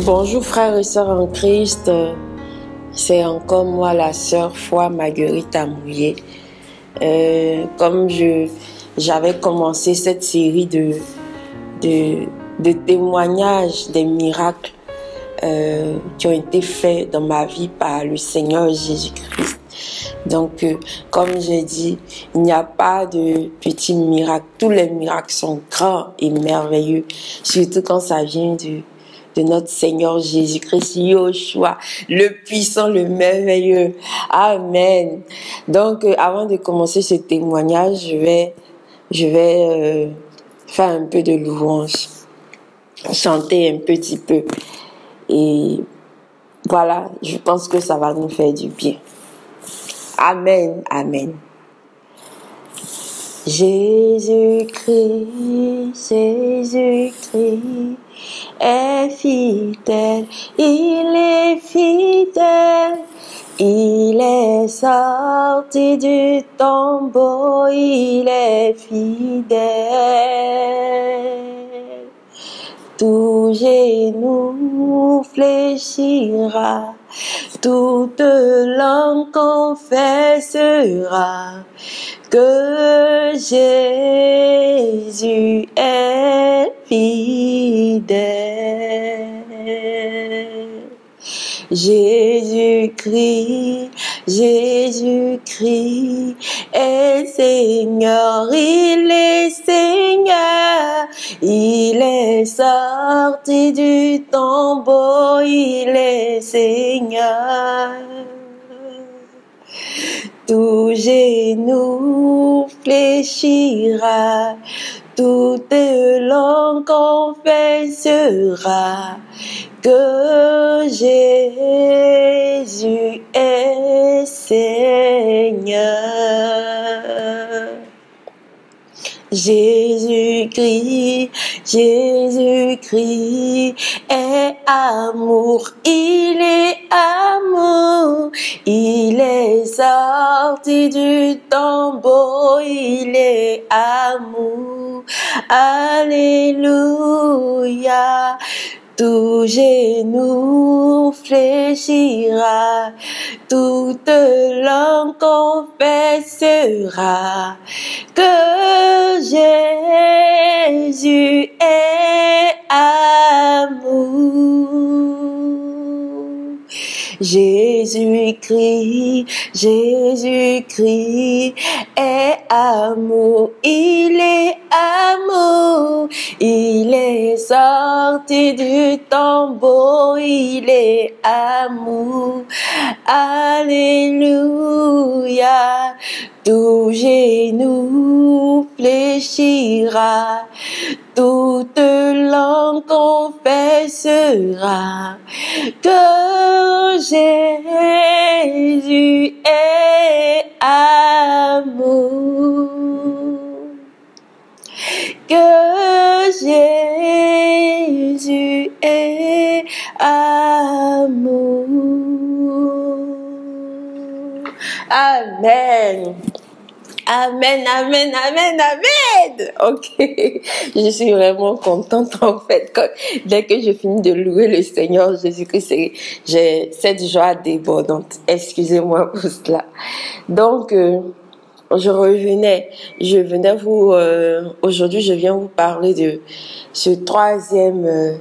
Bonjour frères et sœurs en Christ, c'est encore moi la sœur Foi Marguerite Amouillé. Comme j'avais commencé cette série de témoignages des miracles qui ont été faits dans ma vie par le Seigneur Jésus-Christ. Donc, comme j'ai dit, il n'y a pas de petits miracles. Tous les miracles sont grands et merveilleux, surtout quand ça vient de notre Seigneur Jésus-Christ, Yoshua, le puissant, le merveilleux. Amen. Donc, avant de commencer ce témoignage, je vais faire un peu de louange, chanter un petit peu. Et voilà, je pense que ça va nous faire du bien. Amen, amen. Jésus-Christ, Jésus-Christ est fidèle, il est fidèle, il est sorti du tombeau, il est fidèle. Tout genou fléchira, toute langue confessera que Jésus est fidèle. Jésus-Christ, Jésus-Christ est Seigneur, il est Seigneur, il est sorti du tombeau, il est Seigneur. Tout genou fléchira, toute langue confessera que Jésus est Seigneur. Jésus-Christ, Jésus-Christ est amour, il est amour, il est sorti du tombeau, il est amour, alléluia. Tout genou fléchira, toute langue confessera que Jésus est amour. Jésus-Christ, Jésus-Christ est amour, il est amour, il est sorti du tombeau, il est amour, alléluia. Tout genou fléchira, toute langue confessera que Jésus est amour, que Jésus est amour. Amen. Amen, amen, amen, amen. Ok, je suis vraiment contente en fait. Dès que je finis de louer le Seigneur Jésus-Christ, j'ai cette joie débordante. Excusez-moi pour cela. Donc, je venais vous, aujourd'hui je viens vous parler de ce troisième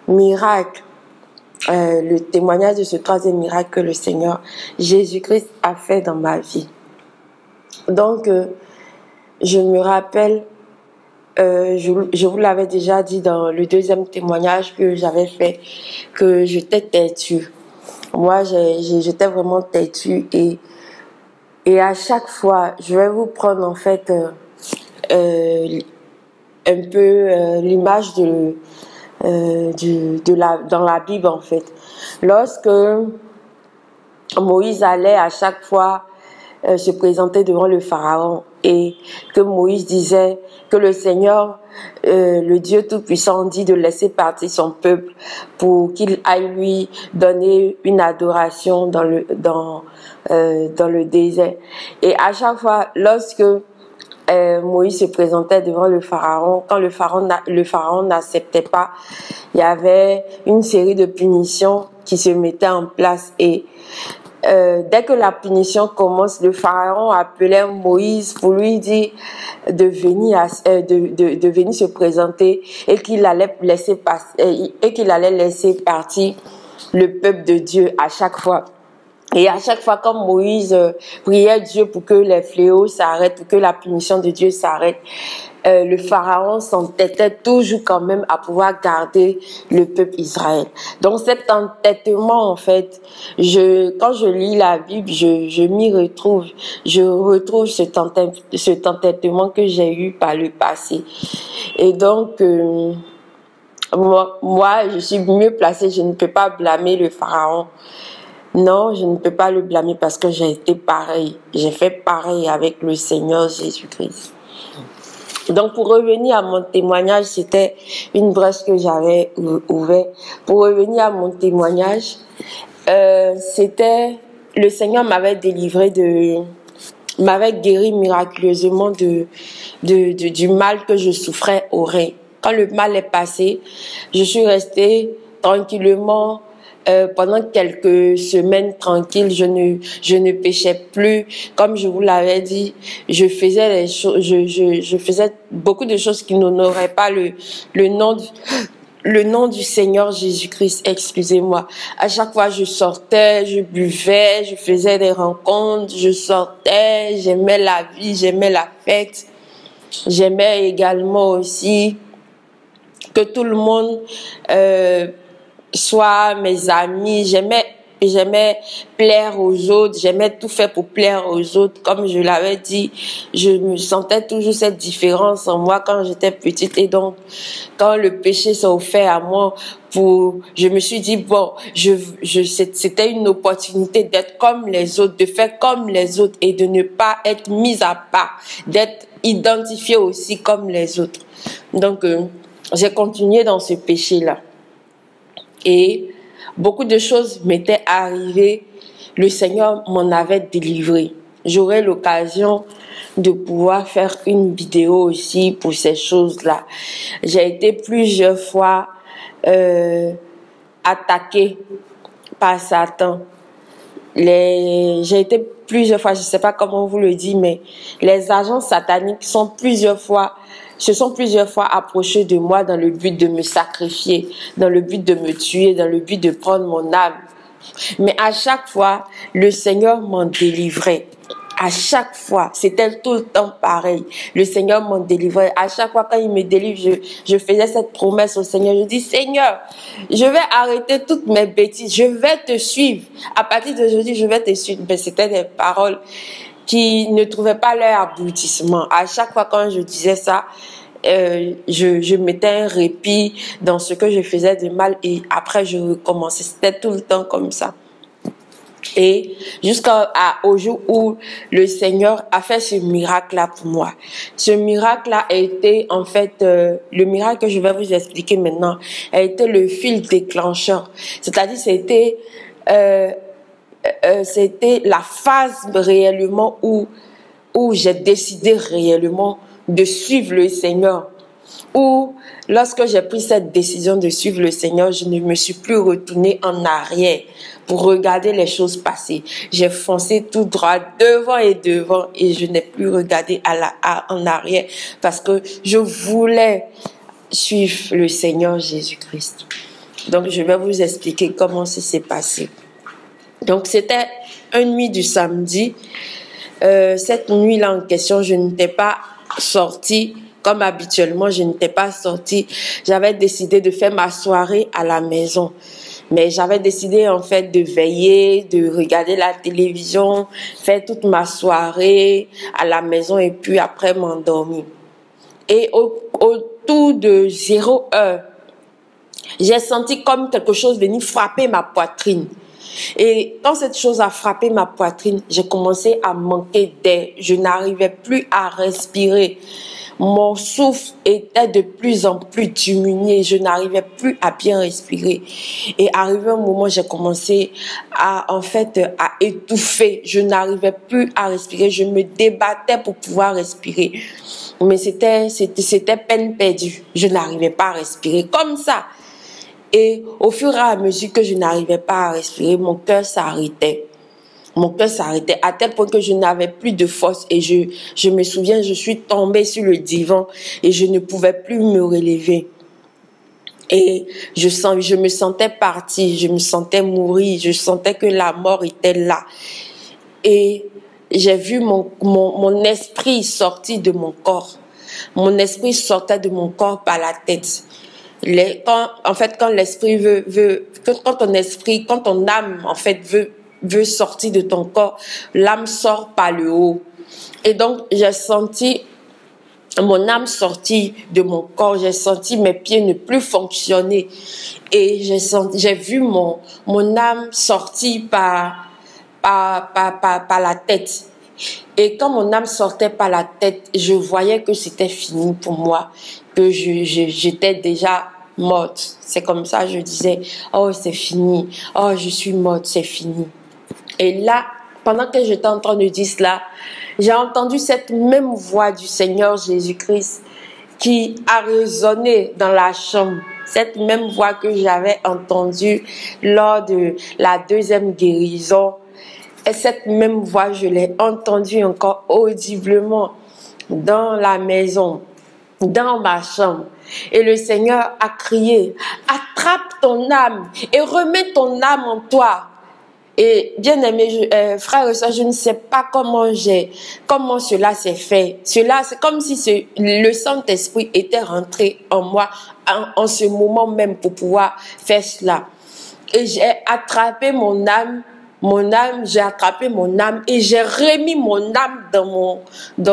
miracle. Le témoignage de ce troisième miracle que le Seigneur Jésus-Christ a fait dans ma vie. Donc, je me rappelle, je vous l'avais déjà dit dans le deuxième témoignage que j'avais fait, que j'étais têtue. Moi, j'étais vraiment têtue et à chaque fois, je vais vous prendre en fait un peu l'image dans la Bible en fait. Lorsque Moïse allait à chaque fois se présenter devant le Pharaon et que Moïse disait que le Seigneur, le Dieu Tout-Puissant, dit de laisser partir son peuple pour qu'il aille lui donner une adoration dans le désert. Et à chaque fois, lorsque Moïse se présentait devant le pharaon. Quand le pharaon n'acceptait pas, il y avait une série de punitions qui se mettaient en place. Et dès que la punition commence, le pharaon appelait Moïse pour lui dire de venir se présenter et qu'il allait laisser partir le peuple de Dieu à chaque fois. Et à chaque fois, comme Moïse priait Dieu pour que les fléaux s'arrêtent, pour que la punition de Dieu s'arrête, le pharaon s'entêtait toujours quand même à pouvoir garder le peuple Israël. Donc cet entêtement, en fait, quand je lis la Bible, je m'y retrouve. Je retrouve cet entêtement que j'ai eu par le passé. Et donc, moi, je suis mieux placée, je ne peux pas blâmer le pharaon. Non, je ne peux pas le blâmer parce que j'ai été pareil. J'ai fait pareil avec le Seigneur Jésus-Christ. Donc, pour revenir à mon témoignage, c'était une brèche que j'avais ouverte. Pour revenir à mon témoignage, c'était le Seigneur m'avait m'avait guéri miraculeusement du mal que je souffrais au rein. Quand le mal est passé, je suis restée tranquillement pendant quelques semaines tranquilles. Je ne péchais plus. Comme je vous l'avais dit, je faisais je faisais beaucoup de choses qui n'honoraient pas le nom du Seigneur Jésus-Christ, excusez-moi. À chaque fois, je sortais, je buvais, je faisais des rencontres, je sortais, j'aimais la vie, j'aimais la fête. J'aimais également aussi que tout le monde soit mes amis. J'aimais plaire aux autres, j'aimais tout faire pour plaire aux autres. Comme je l'avais dit, je me sentais toujours cette différence en moi quand j'étais petite. Et donc, quand le péché s'est offert à moi, je me suis dit, bon, c'était une opportunité d'être comme les autres, de faire comme les autres et de ne pas être mise à part, d'être identifiée aussi comme les autres. Donc, j'ai continué dans ce péché-là. Et beaucoup de choses m'étaient arrivées. Le Seigneur m'en avait délivré. J'aurai l'occasion de pouvoir faire une vidéo aussi pour ces choses-là. J'ai été plusieurs fois attaquée par Satan. J'ai été plusieurs fois, je ne sais pas comment on vous le dit, mais les agents sataniques se sont plusieurs fois approchés de moi dans le but de me sacrifier, dans le but de me tuer, dans le but de prendre mon âme. Mais à chaque fois, le Seigneur m'en délivrait. À chaque fois, c'était tout le temps pareil. Le Seigneur m'en délivrait. À chaque fois, quand il me délivre, je faisais cette promesse au Seigneur. Je dis, Seigneur, je vais arrêter toutes mes bêtises. Je vais te suivre. À partir d'aujourd'hui, je vais te suivre. Mais c'était des paroles qui ne trouvaient pas leur aboutissement. À chaque fois, quand je disais ça, je mettais un répit dans ce que je faisais de mal et après, je recommençais. C'était tout le temps comme ça. Et jusqu'au jour où le Seigneur a fait ce miracle-là pour moi. Ce miracle-là a été, en fait, le miracle que je vais vous expliquer maintenant, a été le fil déclencheur. C'est-à-dire, c'était la phase réellement où j'ai décidé réellement de suivre le Seigneur. Où, lorsque j'ai pris cette décision de suivre le Seigneur, je ne me suis plus retournée en arrière pour regarder les choses passer. J'ai foncé tout droit devant et je n'ai plus regardé en arrière parce que je voulais suivre le Seigneur Jésus-Christ. Donc, je vais vous expliquer comment ça s'est passé. Donc, c'était une nuit du samedi. Cette nuit-là en question, je n'étais pas sortie. Comme habituellement, je n'étais pas sortie. J'avais décidé de faire ma soirée à la maison. Mais j'avais décidé en fait de veiller, de regarder la télévision, faire toute ma soirée à la maison et puis après m'endormir. Et autour de 0 heure, j'ai senti comme quelque chose venir frapper ma poitrine. Et quand cette chose a frappé ma poitrine, j'ai commencé à manquer d'air. Je n'arrivais plus à respirer. Mon souffle était de plus en plus diminué. Je n'arrivais plus à bien respirer. Et arrivé un moment, j'ai commencé à étouffer. Je n'arrivais plus à respirer. Je me débattais pour pouvoir respirer. Mais c'était peine perdue. Je n'arrivais pas à respirer comme ça. Et au fur et à mesure que je n'arrivais pas à respirer, mon cœur s'arrêtait. Mon cœur s'arrêtait à tel point que je n'avais plus de force. Et je me souviens, je suis tombée sur le divan et je ne pouvais plus me relever. Et je me sentais partie, je me sentais mourir, je sentais que la mort était là. Et j'ai vu mon esprit sortir de mon corps. Mon esprit sortait de mon corps par la tête. Quand l'esprit quand ton âme, en fait, veut sortir de ton corps, l'âme sort par le haut. Et donc, j'ai senti mon âme sortir de mon corps, j'ai senti mes pieds ne plus fonctionner. Et j'ai vu mon âme sortir par la tête. Et quand mon âme sortait par la tête, je voyais que c'était fini pour moi, que j'étais déjà morte. C'est comme ça, je disais, oh, c'est fini, oh, je suis morte, c'est fini. Et là, pendant que j'étais en train de dire cela, j'ai entendu cette même voix du Seigneur Jésus-Christ qui a résonné dans la chambre. Cette même voix que j'avais entendue lors de la deuxième guérison. Et cette même voix, je l'ai entendue encore audiblement dans la maison, dans ma chambre. Et le Seigneur a crié, attrape ton âme et remets ton âme en toi. Et bien aimé, frère et soeur, je ne sais pas comment cela s'est fait. C'est comme si le Saint-Esprit était rentré en moi en ce moment même pour pouvoir faire cela. Et j'ai attrapé mon âme, j'ai attrapé mon âme et j'ai remis mon âme dans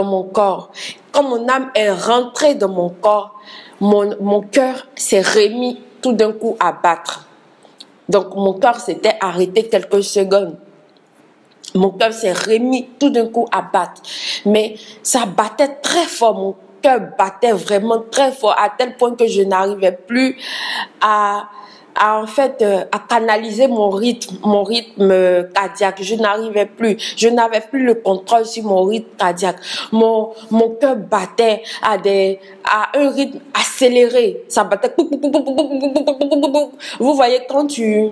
mon corps. Quand mon âme est rentrée dans mon corps, mon cœur s'est remis tout d'un coup à battre. Donc, mon cœur s'était arrêté quelques secondes. Mon cœur s'est remis tout d'un coup à battre. Mais ça battait très fort. Mon cœur battait vraiment très fort à tel point que je n'arrivais plus à canaliser mon rythme cardiaque. Je n'arrivais plus. Je n'avais plus le contrôle sur mon rythme cardiaque. Mon cœur battait à un rythme accéléré. Ça battait. Vous voyez, quand tu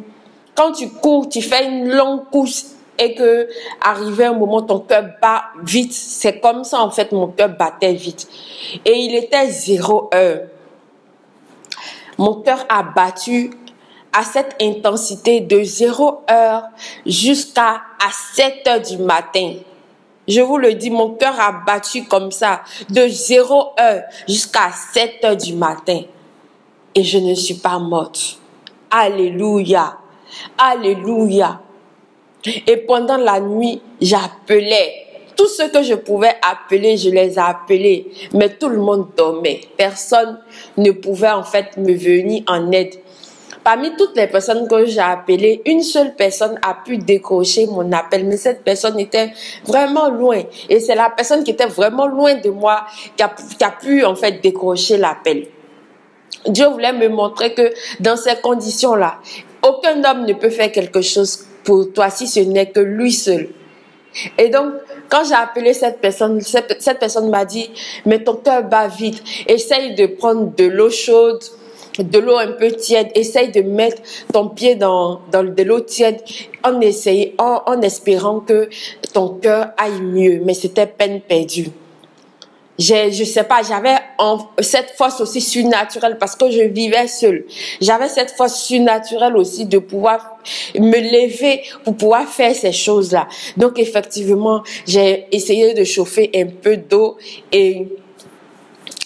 cours, tu fais une longue course et que, arrivé un moment, ton cœur bat vite. C'est comme ça, en fait, mon cœur battait vite. Et il était 0 heure. Mon cœur a battu à cette intensité de 0 heure jusqu'à 7 heures du matin. Je vous le dis, mon cœur a battu comme ça, de 0 heure jusqu'à 7 heures du matin. Et je ne suis pas morte. Alléluia. Alléluia. Et pendant la nuit, j'appelais. Tout ce que je pouvais appeler, je les ai appelés. Mais tout le monde dormait. Personne ne pouvait en fait me venir en aide. Parmi toutes les personnes que j'ai appelées, une seule personne a pu décrocher mon appel. Mais cette personne était vraiment loin. Et c'est la personne qui était vraiment loin de moi qui a pu en fait décrocher l'appel. Dieu voulait me montrer que dans ces conditions-là, aucun homme ne peut faire quelque chose pour toi si ce n'est que lui seul. Et donc, quand j'ai appelé cette personne m'a dit, mais ton cœur bat vite, essaye de prendre de l'eau chaude, de l'eau un peu tiède, essaye de mettre ton pied dans de l'eau tiède en espérant que ton cœur aille mieux. Mais c'était peine perdue. Je sais pas, j'avais cette force aussi surnaturelle parce que je vivais seule. J'avais cette force surnaturelle aussi de pouvoir me lever pour pouvoir faire ces choses-là. Donc effectivement, j'ai essayé de chauffer un peu d'eau et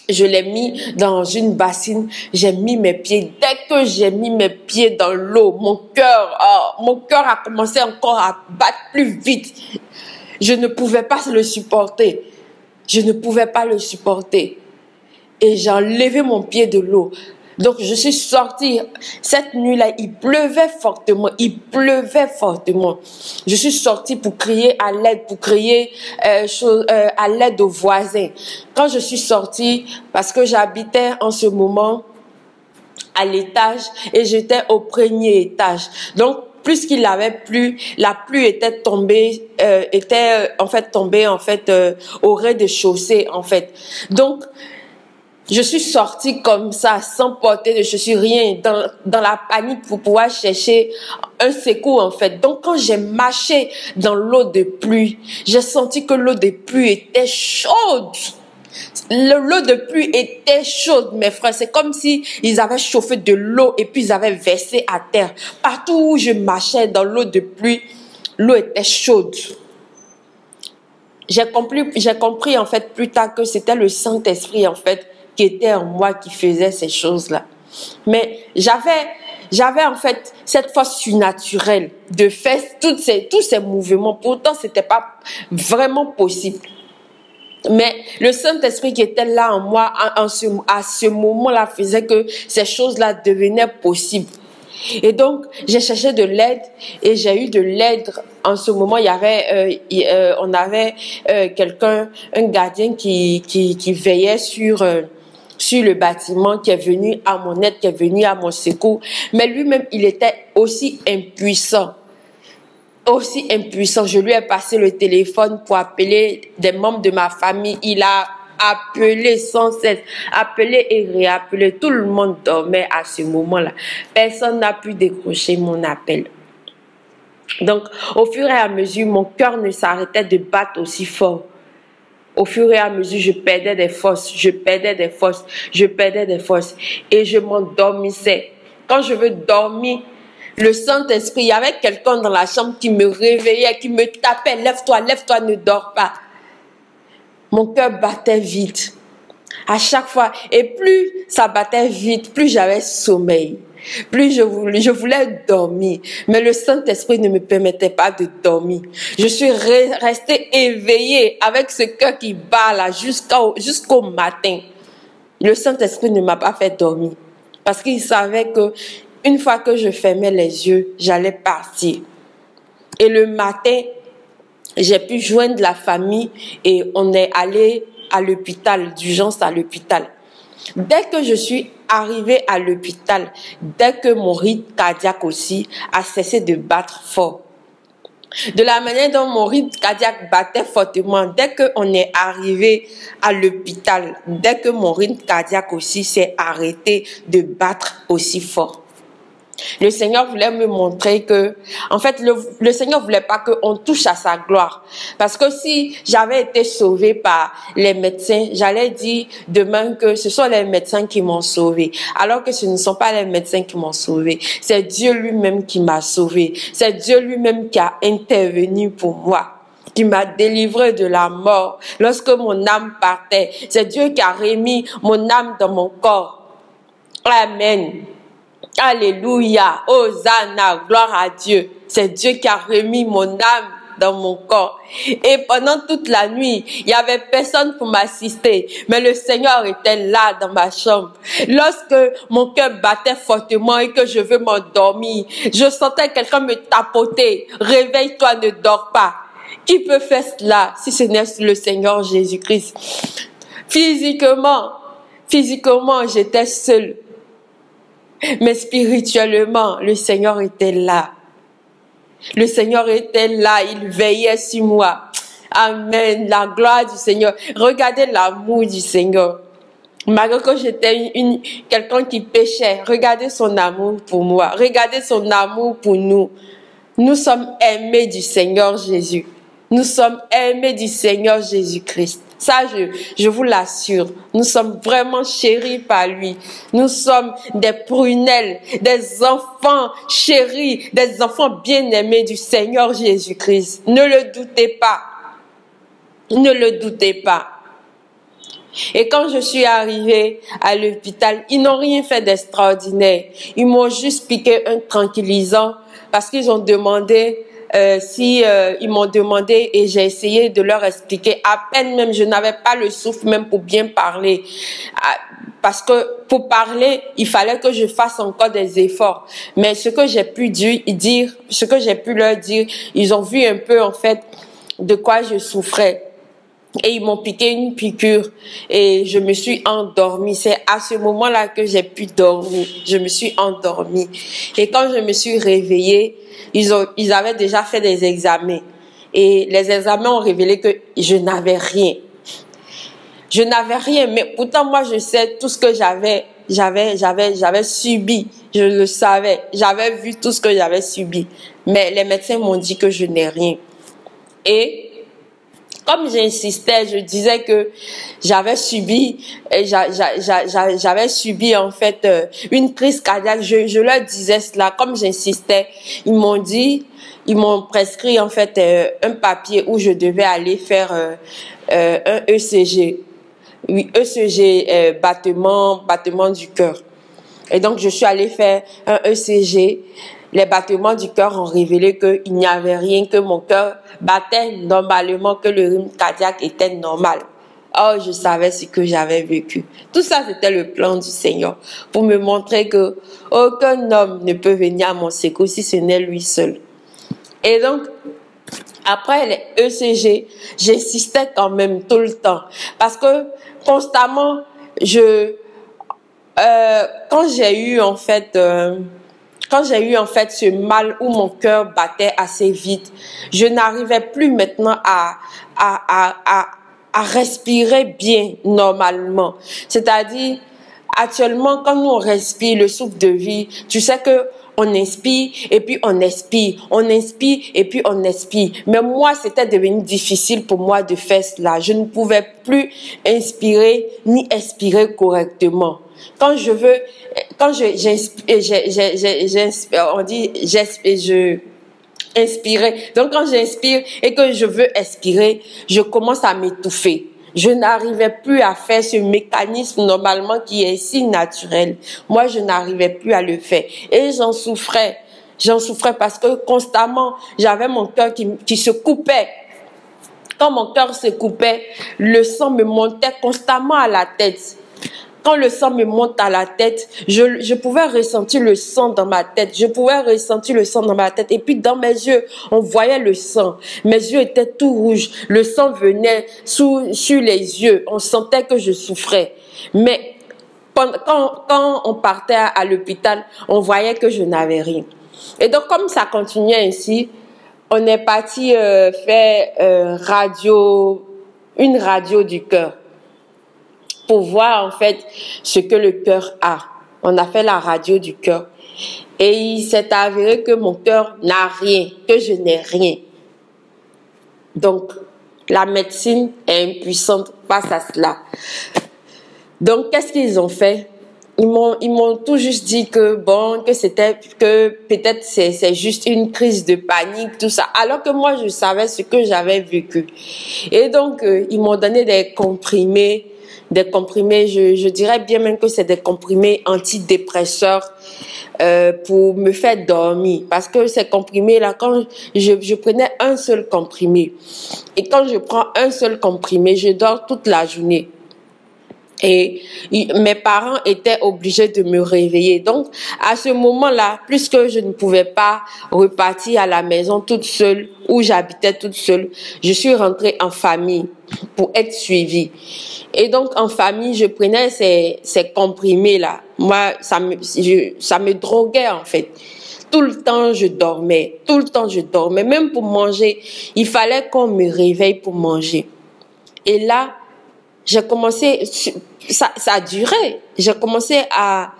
je l'ai mis dans une bassine, j'ai mis mes pieds. Dès que j'ai mis mes pieds dans l'eau, mon cœur a commencé encore à battre plus vite. Je ne pouvais pas le supporter. Je ne pouvais pas le supporter. Et j'ai enlevé mon pied de l'eau. Donc, je suis sortie. Cette nuit-là, il pleuvait fortement. Il pleuvait fortement. Je suis sortie pour crier à l'aide, pour crier à l'aide aux voisins. Quand je suis sortie, parce que j'habitais en ce moment à l'étage et j'étais au premier étage. Donc, puisqu'il avait plu, la pluie était tombée, au rez-de-chaussée, en fait. Donc, je suis sortie comme ça, sans porter de chaussures, rien, dans la panique pour pouvoir chercher un secours, en fait. Donc, quand j'ai marché dans l'eau de pluie, j'ai senti que l'eau de pluie était chaude. L'eau de pluie était chaude, mes frères. C'est comme si ils avaient chauffé de l'eau et puis ils avaient versé à terre. Partout où je marchais dans l'eau de pluie, l'eau était chaude. J'ai compris en fait plus tard que c'était le Saint-Esprit en fait qui était en moi qui faisait ces choses-là. Mais j'avais en fait cette force surnaturelle de faire tous ces mouvements. Pourtant, c'était pas vraiment possible. Mais le Saint-Esprit qui était là en moi à ce moment-là faisait que ces choses-là devenaient possibles. Et donc, j'ai cherché de l'aide et j'ai eu de l'aide. En ce moment, on avait quelqu'un, un gardien qui veillait sur le bâtiment, qui est venu à mon aide, qui est venu à mon secours. Mais lui-même, il était aussi impuissant. Je lui ai passé le téléphone pour appeler des membres de ma famille. Il a appelé sans cesse, appelé et réappelé. Tout le monde dormait à ce moment-là. Personne n'a pu décrocher mon appel. Donc, au fur et à mesure, mon cœur ne s'arrêtait de battre aussi fort. Au fur et à mesure, je perdais des forces. Et je m'endormissais. Quand je veux dormir, le Saint-Esprit, il y avait quelqu'un dans la chambre qui me réveillait, qui me tapait. Lève-toi, ne dors pas. Mon cœur battait vite. À chaque fois. Et plus ça battait vite, plus j'avais sommeil. Plus je voulais dormir. Mais le Saint-Esprit ne me permettait pas de dormir. Je suis restée éveillée avec ce cœur qui bat là jusqu'au matin. Le Saint-Esprit ne m'a pas fait dormir. Parce qu'il savait que une fois que je fermais les yeux, j'allais partir. Et le matin, j'ai pu joindre la famille et on est allé à l'hôpital, d'urgence à l'hôpital. Dès que je suis arrivée à l'hôpital, dès que mon rythme cardiaque aussi a cessé de battre fort, de la manière dont mon rythme cardiaque battait fortement, dès qu'on est arrivé à l'hôpital, dès que mon rythme cardiaque aussi s'est arrêté de battre aussi fort. Le Seigneur voulait me montrer que, en fait, le Seigneur voulait pas qu'on touche à sa gloire. Parce que si j'avais été sauvée par les médecins, j'allais dire demain que ce sont les médecins qui m'ont sauvée. Alors que ce ne sont pas les médecins qui m'ont sauvée. C'est Dieu lui-même qui m'a sauvée. C'est Dieu lui-même qui a intervenu pour moi, qui m'a délivré de la mort lorsque mon âme partait. C'est Dieu qui a remis mon âme dans mon corps. Amen. Alléluia, Hosanna, gloire à Dieu. C'est Dieu qui a remis mon âme dans mon corps. Et pendant toute la nuit, il n'y avait personne pour m'assister. Mais le Seigneur était là dans ma chambre. Lorsque mon cœur battait fortement et que je veux m'endormir, je sentais quelqu'un me tapoter. Réveille-toi, ne dors pas. Qui peut faire cela si ce n'est le Seigneur Jésus-Christ? Physiquement, j'étais seule. Mais spirituellement, le Seigneur était là. Le Seigneur était là, il veillait sur moi. Amen, la gloire du Seigneur. Regardez l'amour du Seigneur. Malgré que j'étais quelqu'un qui péchait, regardez son amour pour moi. Regardez son amour pour nous. Nous sommes aimés du Seigneur Jésus. Nous sommes aimés du Seigneur Jésus-Christ. Ça, je vous l'assure. Nous sommes vraiment chéris par lui. Nous sommes des prunelles, des enfants chéris, des enfants bien-aimés du Seigneur Jésus-Christ. Ne le doutez pas. Ne le doutez pas. Et quand je suis arrivée à l'hôpital, ils n'ont rien fait d'extraordinaire. Ils m'ont juste piqué un tranquillisant parce qu'ils ont demandé ils m'ont demandé et j'ai essayé de leur expliquer. À peine même, je n'avais pas le souffle même pour bien parler. parce que pour parler, il fallait que je fasse encore des efforts. Mais ce que j'ai pu dire, ce que j'ai pu leur dire, ils ont vu un peu en fait de quoi je souffrais. Et ils m'ont piqué une piqûre et je me suis endormie. C'est à ce moment-là que j'ai pu dormir. Je me suis endormie. Et quand je me suis réveillée, ils avaient déjà fait des examens. Et les examens ont révélé que je n'avais rien. Je n'avais rien, mais pourtant moi je sais tout ce que j'avais subi. Je le savais. J'avais vu tout ce que j'avais subi. Mais les médecins m'ont dit que je n'ai rien. Et comme j'insistais, je disais que j'avais subi en fait une crise cardiaque. Je leur disais cela. Comme j'insistais, ils m'ont prescrit en fait un papier où je devais aller faire un ECG. Oui, ECG, battement du cœur. Et donc je suis allée faire un ECG. Les battements du cœur ont révélé qu'il n'y avait rien, que mon cœur battait normalement, que le rythme cardiaque était normal. Oh, je savais ce que j'avais vécu. Tout ça, c'était le plan du Seigneur pour me montrer que aucun homme ne peut venir à mon secours si ce n'est lui seul. Et donc, après les ECG, j'insistais quand même tout le temps parce que constamment, quand j'ai eu en fait ce mal où mon cœur battait assez vite, je n'arrivais plus maintenant à respirer bien normalement. C'est-à-dire, actuellement, quand nous on respire le souffle de vie, tu sais que on inspire et puis on expire, on inspire et puis on expire. Mais moi, c'était devenu difficile pour moi de faire cela. Je ne pouvais plus inspirer ni expirer correctement. Quand inspirer. Donc quand j'inspire et que je veux expirer, je commence à m'étouffer. Je n'arrivais plus à faire ce mécanisme normalement qui est si naturel. Moi, je n'arrivais plus à le faire. Et j'en souffrais. J'en souffrais parce que constamment, j'avais mon cœur qui se coupait. Quand mon cœur se coupait, le sang me montait constamment à la tête. Quand le sang me monte à la tête, je pouvais ressentir le sang dans ma tête. Je pouvais ressentir le sang dans ma tête. Et puis dans mes yeux, on voyait le sang. Mes yeux étaient tout rouges. Le sang venait sur les yeux. On sentait que je souffrais. Mais quand on partait à l'hôpital, on voyait que je n'avais rien. Et donc comme ça continuait ainsi, on est parti faire une radio du cœur, pour voir en fait ce que le cœur a. On a fait la radio du cœur. Et il s'est avéré que mon cœur n'a rien, que je n'ai rien. Donc, la médecine est impuissante face à cela. Donc, qu'est-ce qu'ils ont fait? Ils m'ont tout juste dit que peut-être c'est juste une crise de panique, tout ça. Alors que moi, je savais ce que j'avais vécu. Et donc, ils m'ont donné des comprimés, je dirais bien même que c'est des comprimés antidépresseurs pour me faire dormir. Parce que ces comprimés-là, quand je prenais un seul comprimé, et quand je prends un seul comprimé, je dors toute la journée. Et mes parents étaient obligés de me réveiller. Donc, à ce moment-là, puisque je ne pouvais pas repartir à la maison toute seule, où j'habitais toute seule, je suis rentrée en famille pour être suivie. Et donc, en famille, je prenais ces comprimés-là. Moi, ça me droguait, en fait. Tout le temps, je dormais. Tout le temps, je dormais. Même pour manger, il fallait qu'on me réveille pour manger. Et là, j'ai commencé, ça a duré. J'ai commencé à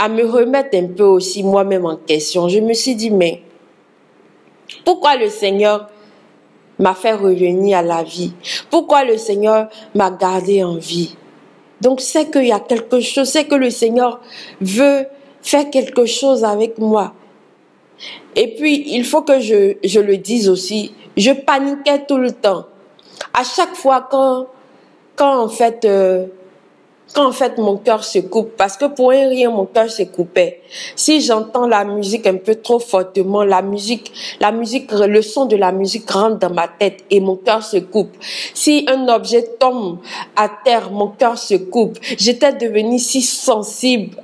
me remettre un peu aussi moi-même en question. Je me suis dit, mais pourquoi le Seigneur m'a fait revenir à la vie? Pourquoi le Seigneur m'a gardé en vie? Donc c'est qu'il y a quelque chose, c'est que le Seigneur veut faire quelque chose avec moi. Et puis, il faut que je le dise aussi, je paniquais tout le temps. À chaque fois quand en fait, quand en fait mon cœur se coupe, parce que pour un rien mon cœur se coupait. Si j'entends la musique un peu trop fortement, la musique, le son de la musique rentre dans ma tête et mon cœur se coupe. Si un objet tombe à terre, mon cœur se coupe. J'étais devenue si sensible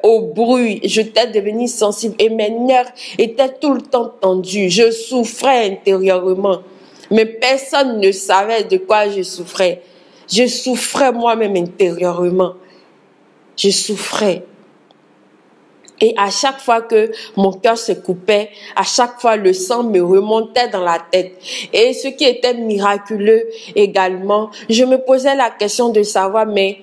au bruit, j'étais devenue sensible et mes nerfs étaient tout le temps tendus. Je souffrais intérieurement, mais personne ne savait de quoi je souffrais. Je souffrais moi-même intérieurement. Je souffrais. Et à chaque fois que mon cœur se coupait, à chaque fois le sang me remontait dans la tête. Et ce qui était miraculeux également, je me posais la question de savoir, mais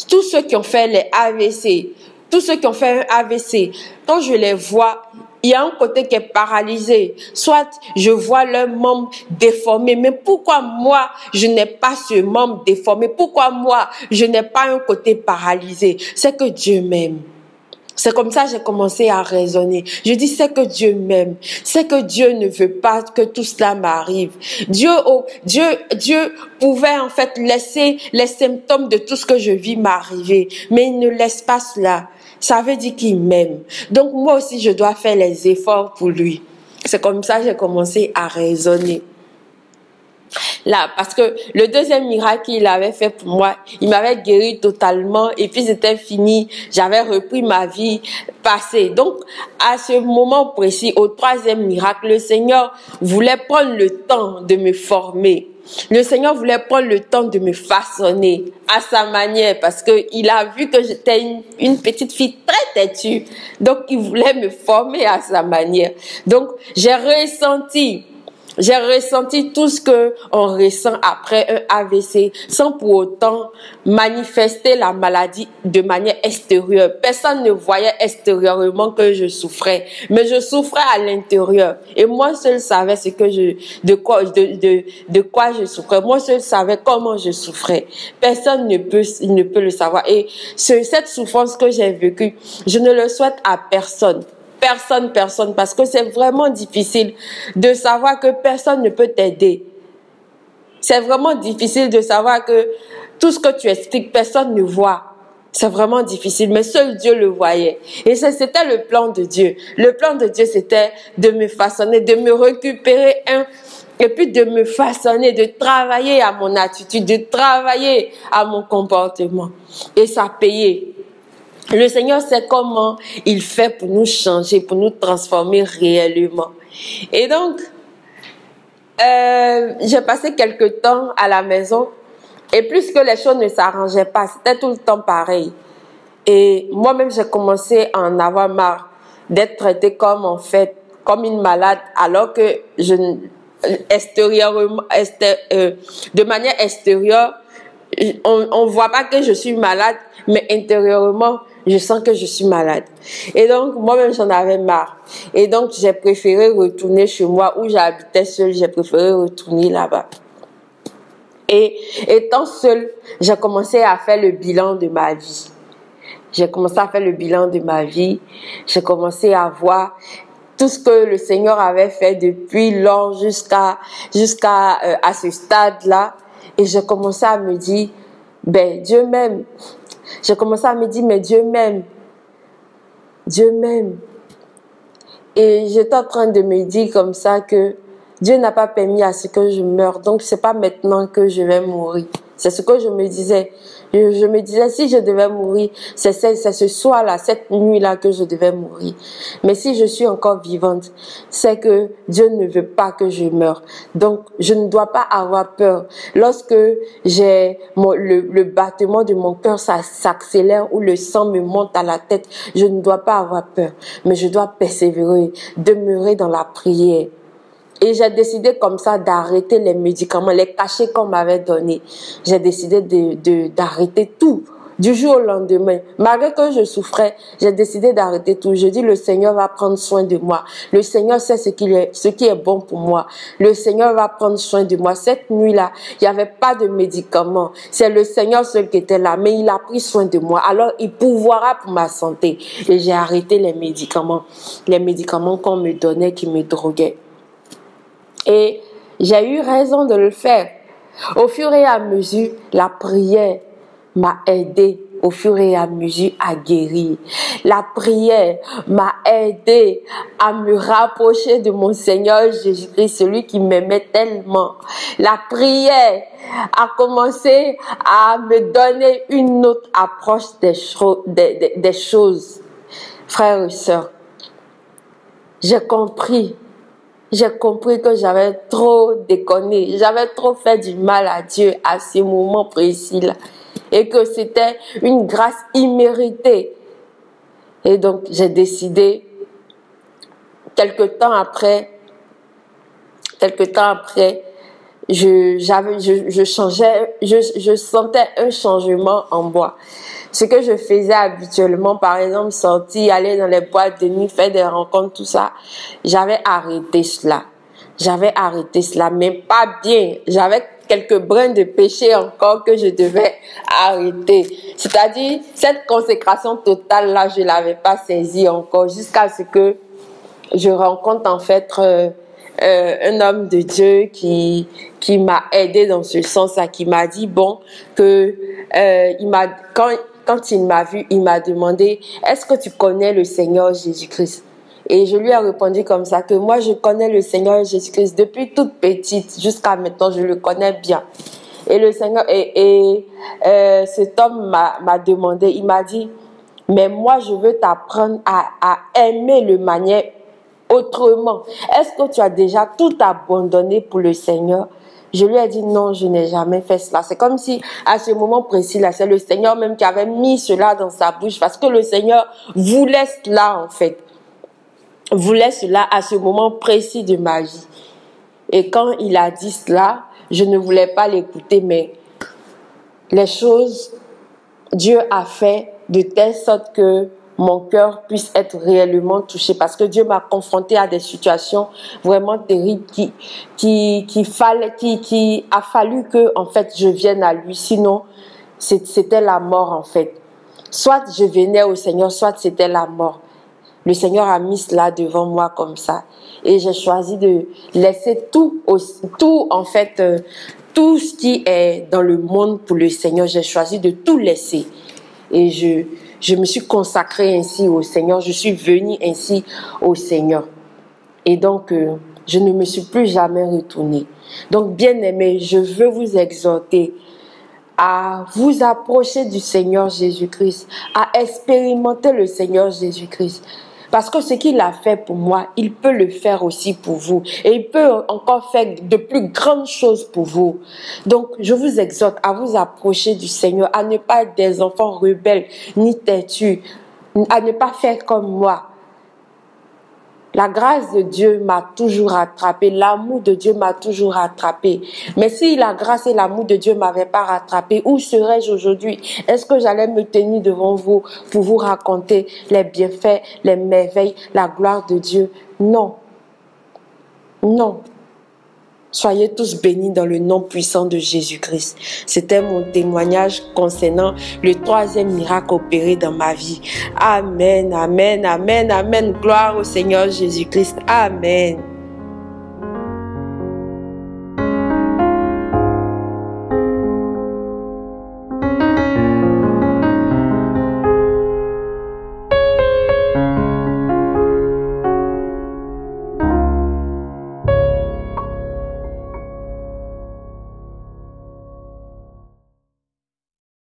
tous ceux qui ont fait les AVC, tous ceux qui ont fait un AVC, quand je les vois, il y a un côté qui est paralysé. Soit je vois leur membre déformé. Mais pourquoi moi, je n'ai pas ce membre déformé? Pourquoi moi, je n'ai pas un côté paralysé? C'est que Dieu m'aime. C'est comme ça que j'ai commencé à raisonner. Je dis, c'est que Dieu m'aime. C'est que Dieu ne veut pas que tout cela m'arrive. Dieu pouvait en fait laisser les symptômes de tout ce que je vis m'arriver. Mais il ne laisse pas cela. Ça veut dire qu'il m'aime. Donc moi aussi, je dois faire les efforts pour lui. C'est comme ça que j'ai commencé à raisonner. Là, parce que le deuxième miracle qu'il avait fait pour moi, il m'avait guéri totalement et puis c'était fini. J'avais repris ma vie passée. Donc, à ce moment précis, au troisième miracle, le Seigneur voulait prendre le temps de me former. Le Seigneur voulait prendre le temps de me façonner à sa manière parce qu'il a vu que j'étais une petite fille très têtue. Donc, il voulait me former à sa manière. Donc, j'ai ressenti tout ce que on ressent après un AVC sans pour autant manifester la maladie de manière extérieure. Personne ne voyait extérieurement que je souffrais, mais je souffrais à l'intérieur. Et moi seul savais de quoi je souffrais. Moi seul savais comment je souffrais. Personne ne peut le savoir. Et cette souffrance que j'ai vécue, je ne le souhaite à personne. Personne, parce que c'est vraiment difficile de savoir que personne ne peut t'aider. C'est vraiment difficile de savoir que tout ce que tu expliques, personne ne voit. C'est vraiment difficile, mais seul Dieu le voyait. Et c'était le plan de Dieu. Le plan de Dieu, c'était de me façonner, de me récupérer et puis de me façonner, de travailler à mon attitude, de travailler à mon comportement. Et ça payait. Le Seigneur sait comment il fait pour nous changer, pour nous transformer réellement. Et donc, j'ai passé quelques temps à la maison et plus que les choses ne s'arrangeaient pas, c'était tout le temps pareil. Et moi-même, j'ai commencé à en avoir marre d'être traitée comme une malade, alors que de manière extérieure, on voit pas que je suis malade, mais intérieurement, je sens que je suis malade. Et donc, moi-même, j'en avais marre. Et donc, j'ai préféré retourner chez moi où j'habitais seule. J'ai préféré retourner là-bas. Et étant seule, j'ai commencé à faire le bilan de ma vie. J'ai commencé à voir tout ce que le Seigneur avait fait depuis lors jusqu'à ce stade-là. Et j'ai commencé à me dire, Dieu m'aime. J'ai commencé à me dire, mais Dieu m'aime. Dieu m'aime. Et j'étais en train de me dire comme ça que Dieu n'a pas permis à ce que je meure. Donc, c'est pas maintenant que je vais mourir. C'est ce que je me disais. Je me disais, si je devais mourir, c'est ce soir-là, cette nuit-là que je devais mourir. Mais si je suis encore vivante, c'est que Dieu ne veut pas que je meure. Donc, je ne dois pas avoir peur. Lorsque le battement de mon cœur s'accélère ou le sang me monte à la tête, je ne dois pas avoir peur. Mais je dois persévérer, demeurer dans la prière. Et j'ai décidé comme ça d'arrêter les médicaments, les cachets qu'on m'avait donnés. J'ai décidé d'arrêter tout du jour au lendemain. Malgré que je souffrais, j'ai décidé d'arrêter tout. Je dis, le Seigneur va prendre soin de moi. Le Seigneur sait ce qui est bon pour moi. Le Seigneur va prendre soin de moi. Cette nuit-là, il n'y avait pas de médicaments. C'est le Seigneur seul qui était là, mais il a pris soin de moi. Alors, il pourvoira pour ma santé. Et j'ai arrêté les médicaments qu'on me donnait, qui me droguaient. Et j'ai eu raison de le faire. Au fur et à mesure, la prière m'a aidé au fur et à mesure à guérir. La prière m'a aidé à me rapprocher de mon Seigneur Jésus-Christ, celui qui m'aimait tellement. La prière a commencé à me donner une autre approche des choses. Frères et sœurs, j'ai compris que j'avais trop déconné, j'avais trop fait du mal à Dieu à ce moment précis-là. Et que c'était une grâce imméritée. Et donc, j'ai décidé, quelque temps après, je sentais un changement en moi. Ce que je faisais habituellement, par exemple, sortir, aller dans les boîtes de nuit, faire des rencontres, tout ça, j'avais arrêté cela. Mais pas bien. J'avais quelques brins de péché encore que je devais arrêter. C'est-à-dire, cette consécration totale-là, je l'avais pas saisie encore jusqu'à ce que je rencontre en fait un homme de Dieu qui m'a aidé dans ce sens-là, qui m'a dit que quand il m'a vu, il m'a demandé: est-ce que tu connais le Seigneur Jésus-Christ? Et je lui ai répondu comme ça, que moi je connais le Seigneur Jésus-Christ depuis toute petite jusqu'à maintenant, je le connais bien. Et le Seigneur cet homme m'a demandé, il m'a dit: mais moi je veux t'apprendre à aimer le manière autrement. Est-ce que tu as déjà tout abandonné pour le Seigneur? Je lui ai dit: non, je n'ai jamais fait cela. C'est comme si à ce moment précis-là, c'est le Seigneur même qui avait mis cela dans sa bouche, parce que le Seigneur voulait cela en fait. Voulait cela à ce moment précis de ma vie. Et quand il a dit cela, je ne voulais pas l'écouter, mais les choses, Dieu a fait de telle sorte que mon cœur puisse être réellement touché, parce que Dieu m'a confronté à des situations vraiment terribles qui a fallu que en fait je vienne à lui, sinon c'était la mort en fait. Soit je venais au Seigneur, soit c'était la mort. Le Seigneur a mis cela devant moi comme ça. Et j'ai choisi de laisser tout ce qui est dans le monde pour le Seigneur. J'ai choisi de tout laisser. Et je me suis consacrée ainsi au Seigneur. Je suis venue ainsi au Seigneur. Et donc, je ne me suis plus jamais retournée. Donc, bien-aimés, je veux vous exhorter à vous approcher du Seigneur Jésus-Christ, à expérimenter le Seigneur Jésus-Christ. Parce que ce qu'il a fait pour moi, il peut le faire aussi pour vous. Et il peut encore faire de plus grandes choses pour vous. Donc, je vous exhorte à vous approcher du Seigneur, à ne pas être des enfants rebelles ni têtus, à ne pas faire comme moi. La grâce de Dieu m'a toujours rattrapé, l'amour de Dieu m'a toujours rattrapé. Mais si la grâce et l'amour de Dieu ne m'avaient pas rattrapé, où serais-je aujourd'hui? Est-ce que j'allais me tenir devant vous pour vous raconter les bienfaits, les merveilles, la gloire de Dieu? Non. Non. Soyez tous bénis dans le nom puissant de Jésus-Christ. C'était mon témoignage concernant le 3e miracle opéré dans ma vie. Amen, amen, amen, amen. Gloire au Seigneur Jésus-Christ. Amen.